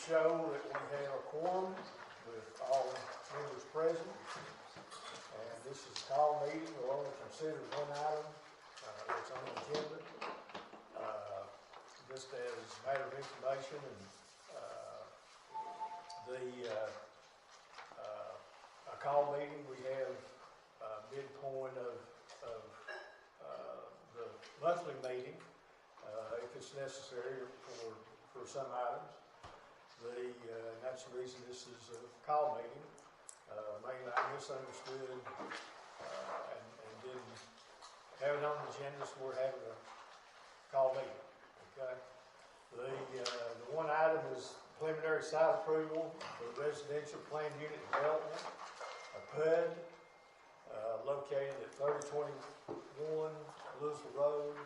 show that we have a quorum with all members present. And this is a call meeting. We'll only consider one item that's on the agenda. Just as a matter of information, and a call meeting, we have midpoint of the monthly meeting, if it's necessary for some items. That's the reason this is a call meeting. Mainly I misunderstood and didn't have it on the agenda, so we're having a call meeting. Okay. The one item is preliminary site approval for residential planned unit development, a PUD, located at 3021 Louisville Road,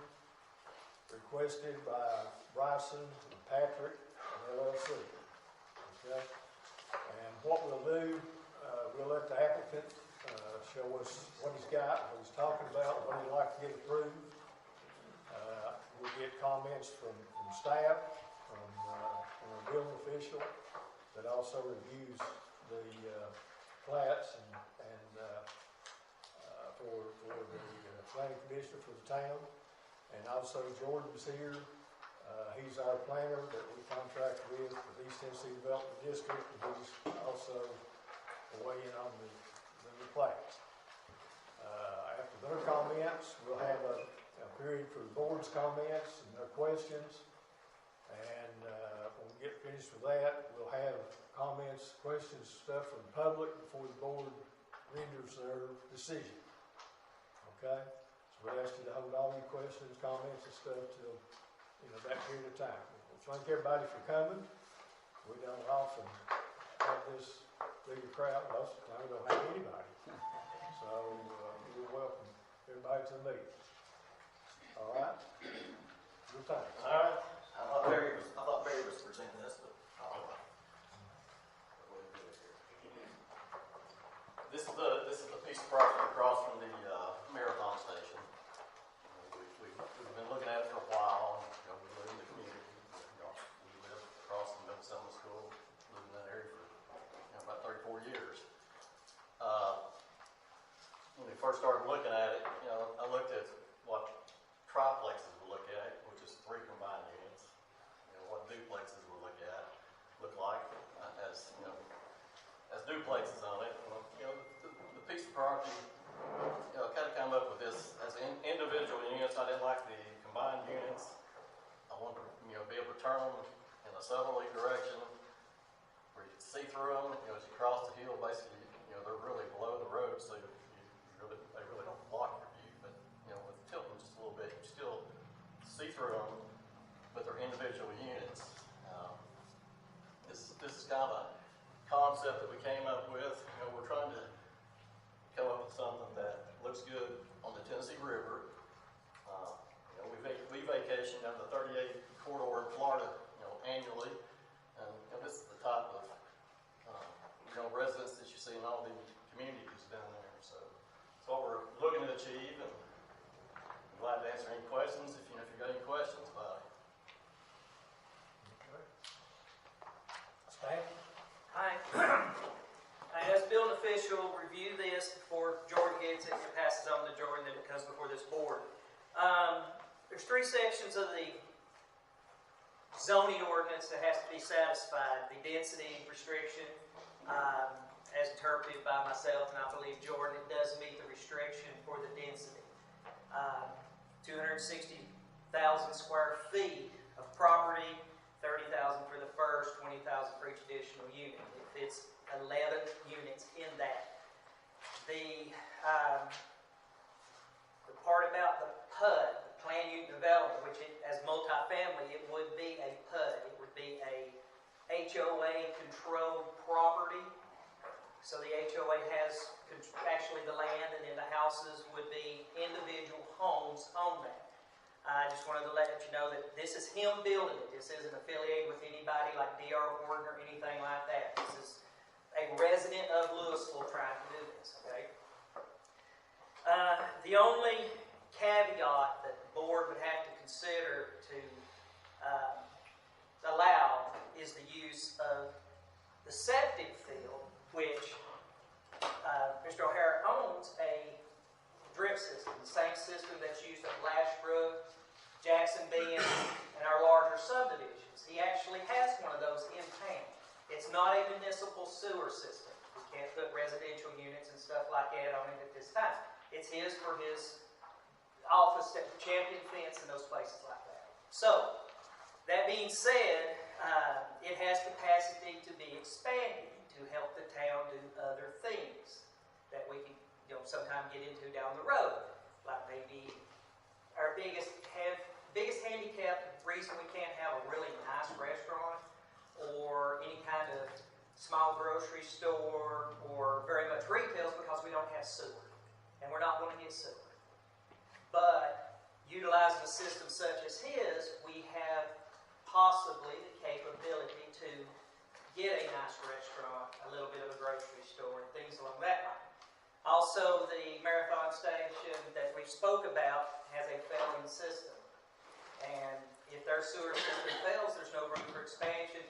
requested by Bryson-Patrick LLC. Okay. And what we'll do, we'll let the applicant show us what he's got, what he's talking about, what he'd like to get approved. We'll get comments from staff, from a building official that also reviews the plats and for the planning commissioner for the town. And also Jordan's here. He's our planner that we contract with the East Tennessee Development District, and he's also weighing on the plats. After their comments, we'll have a period for the board's comments and their questions. And when we get finished with that, we'll have comments, questions, stuff from the public before the board renders their decision. Okay? So we ask you to hold all your questions, comments, and stuff till that period of time. Well, thank everybody for coming. We don't often have this big a crowd. Most of the time we don't have anybody. So we're welcome everybody to the meeting. All right? Good time. All right. I thought Barry was presenting this, but this is the piece of property across from the Marathon Station. We've been looking at it for a while. We live in the community. We live across from the Summer School. Lived in that area for about 34 years. When we first started looking at it, I looked at what triplexes we look at, which is 3 combined units. What duplexes we look like as duplexes on it. The piece of property, kind of come up with this as individual units. I didn't like the combined units. I wanted to, be able to turn them in a southerly direction where you could see through them. As you cross the hill, basically, they're really below the road, so they really don't block your view. But with tilting just a little bit, you still see through them, but they're individual units. This is kind of a concept that we came up with. We're trying to come up with something that looks good on the Tennessee River. We vacation down the 38 corridor in Florida, annually, and this is the type of residents that you see in all the communities down there. So that's what we're looking to achieve, and I'm glad to answer any questions if you've got any questions about it. Okay. Stan? Hi. As building official, review this before Jordan gets it and passes on to Jordan, then it comes before this board. There's 3 sections of the zoning ordinance that has to be satisfied. The density restriction, as interpreted by myself and I believe Jordan, it does meet the restriction for the density. 260,000 square feet of property, 30,000 for the first, 20,000 for each additional unit. It fits 11 units in that. The part about the PUD, the planned unit development, which as multifamily, it would be a PUD. It would be a HOA controlled property. So the HOA has actually the land, and then the houses would be individual homes on that. I just wanted to let you know that this is him building it. This isn't affiliated with anybody like D.R. Horton or anything like that. This is a resident of Louisville trying to do this, okay? The only caveat that the board would have to consider to allow is is the use of the septic field, which Mr. O'Hara owns a drip system, the same system that's used at Lashbrook, Jackson Bend, and our larger subdivisions. He actually has one of those in town. It's not a municipal sewer system. We can't put residential units and stuff like that on it at this time. It's his for his office at Champion Fence and those places like that. So, that being said, it has capacity to be expanded to help the town do other things that we can, sometime get into down the road. Like maybe our biggest handicap, the reason we can't have a really nice restaurant or any kind of small grocery store or very much retail is because we don't have sewer. And we're not going to get sewer. But utilizing a system such as his, we have possibly the capability to get a nice restaurant, a little bit of a grocery store, and things along that line. Also, the marathon station that we spoke about has a failing system. And if their sewer system fails, there's no room for expansion.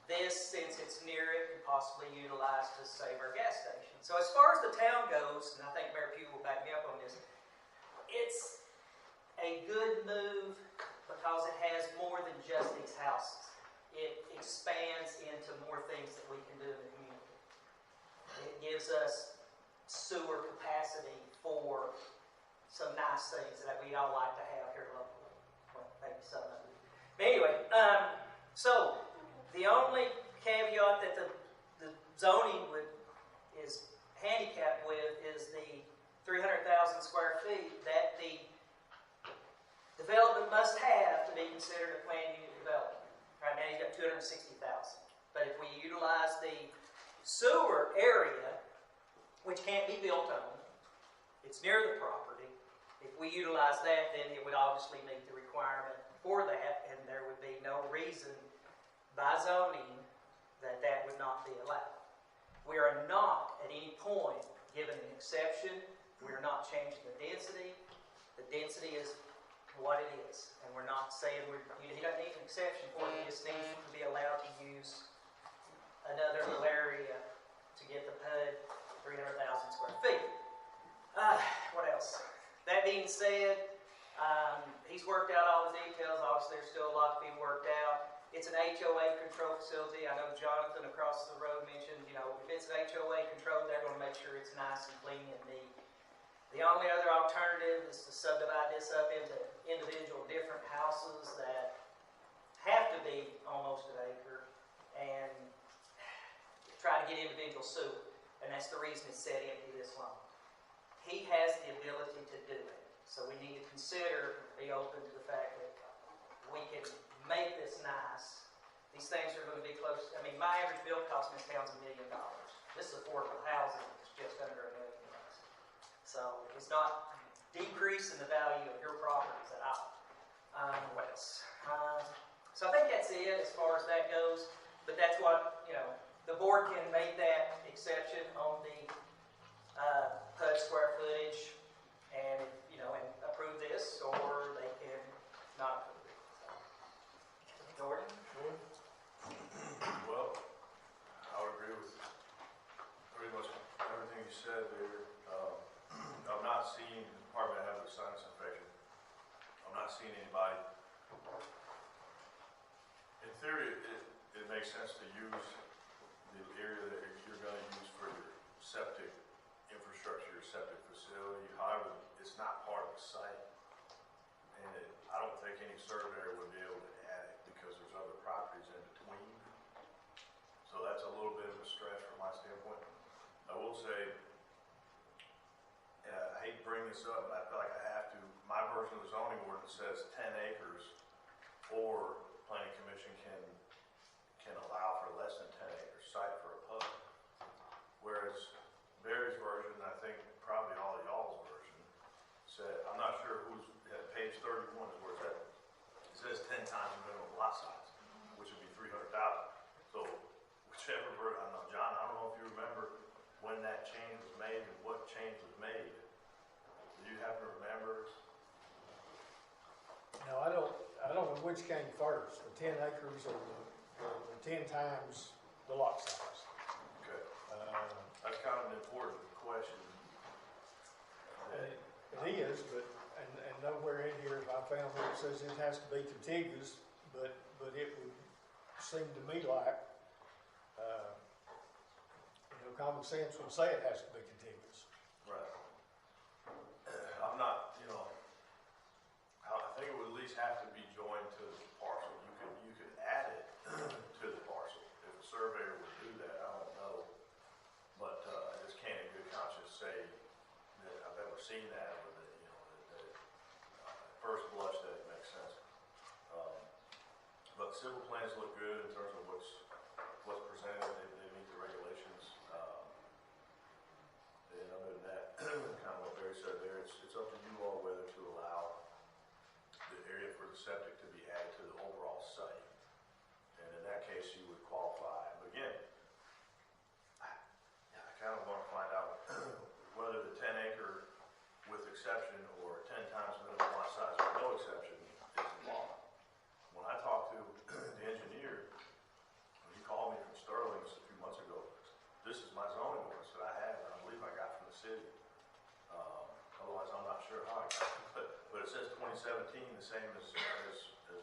This, since it's near it, can possibly utilize to save our gas station. So as far as the town goes, and I think Mayor Pugh will back me up on this, it's a good move because it has more than just these houses. It expands into more things that we can do in the community. It gives us sewer capacity for some nice things that we'd all like to have here locally. Well, maybe some of it. But anyway, so the only caveat that the zoning is handicapped with is the 300,000 square feet that the development must have to be considered a planned unit development. Right now, you've got 260,000. But if we utilize the sewer area, which can't be built on, it's near the property. If we utilize that, then it would obviously meet the requirement for that, and there would be no reason by zoning that that would not be allowed. We are not at any point given an exception. We are not changing the density. The density is what it is, and we're not saying you don't need an exception for it. You just need to be allowed to use another little area to get the PUD 300,000 square feet. What else? That being said, he's worked out all the details. Obviously, there's still a lot to be worked out. It's an HOA control facility. I know Jonathan across the road mentioned, if it's an HOA control, they're going to make sure it's nice and clean and neat. The only other alternative is to subdivide this up into individual different houses that have to be almost an acre and try to get individual sewer. And that's the reason it's set empty this long. He has the ability to do it. So we need to consider, be open to the fact that we can make this nice. These things are going to be close. My average build cost in this town is $1 million. This is affordable housing. It's just under $1 million. So it's not decreasing the value of your properties at all. What else? So I think that's it as far as that goes. But that's what, the board can make that exception on the PUD square footage and, and approve this, or they can not approve it. So, Jordan? Well, I would agree with pretty much everything you said there. I'm not seeing the department have a sinus infection. I'm not seeing anybody. In theory, it makes sense to use the area that you're going to use for your septic infrastructure, your septic facility. However, it's not part of the site. And I don't think any surveyor would be able to add it because there's other properties in between. So that's a little bit of a stretch from my standpoint. I will say, and I hate to bring this up, but I feel like I have to. My version of the zoning ordinance says 10 acres, or planning commission can allow for less than 10 acres site for a PUD. Whereas Barry's version, I think probably all of y'all's version, said, I'm not sure who's at page 31 is where it's at. It says 10 times the minimum lot size, which would be 300,000. So whichever version, I don't know, John, I don't know if you remember when that change was made and what change was made. Do you happen to remember? No, I don't know which came first, the 10 acres or the the 10 times the lot size. Okay, Uh, that's kind of an important question. It is, but, and nowhere in here have I found where it says it has to be contiguous, but it would seem to me like, common sense would say it has to be contiguous. Right. I'm not, I think it would at least have to be joined to the parcel. You could add it to the parcel. If a surveyor would do that, I don't know. But I just can't in good conscience say that I've ever seen that, or that, that at first blush that it makes sense. But civil plans look good in terms of what's presented. They meet the regulations. And other than that, kind of what Barry said there, it's up to you all whether to allow the area for the septic to be added to the overall site. And in that case, you would qualify. But again, I kind of want to find out whether the 10 acre with exception or 10 times minimum lot size with no exception is the law. When I talked to the engineer, when he called me from Sterling a few months ago, this is my zoning ordinance that I have, and I believe I got from the city. Otherwise, I'm not sure how I got it. But it says 2017, the same as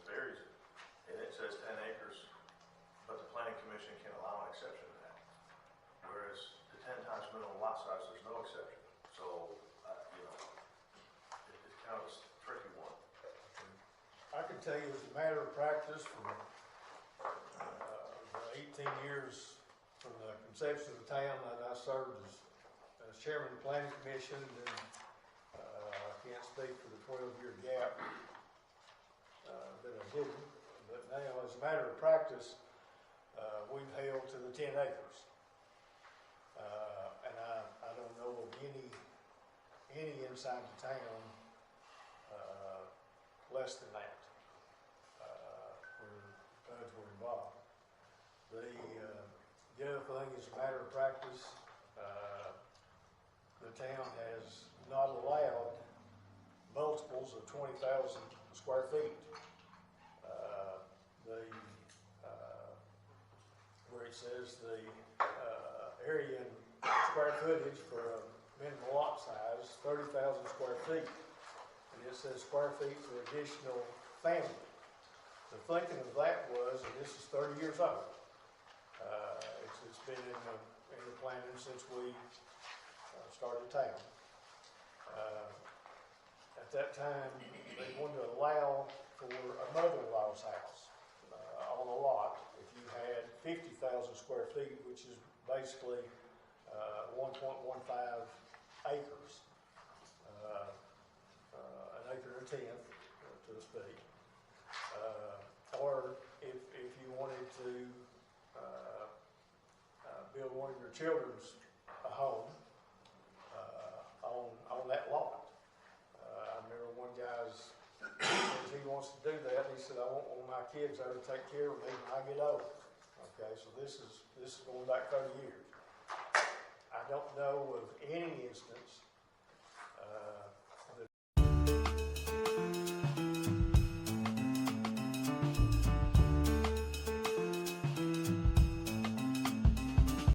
Barry's, and it says 10 acres, but the planning commission can allow an exception to that. Whereas the 10 times minimum lot size, there's no exception. So, it's kind of a tricky one. I can tell you as a matter of practice from the 18 years from the conception of the town that I served as chairman of the planning commission, and I can't speak for the 12-year gap that I didn't, but now as a matter of practice, we've held to the 10 acres. And I don't know of any inside the town less than that, where PUDs were involved. The other thing is a matter of practice, the town has not allowed multiples of 20,000 square feet. Where it says the area and square footage for a minimum lot size, 30,000 square feet. And it says square feet for additional family. The thinking of that was, and this is 30 years old, it's been in the planning since we started town. At that time, they wanted to allow for a mother-in-law's house on a lot. If you had 50,000 square feet, which is basically 1.15 acres, an acre and a tenth, to speak. Or if you wanted to build one of your children's a home on that lot. I remember one guy's, he wants to do that. He said, I want one of my kids there to take care of me when I get old. Okay, so this is going back 30 years. I don't know of any instance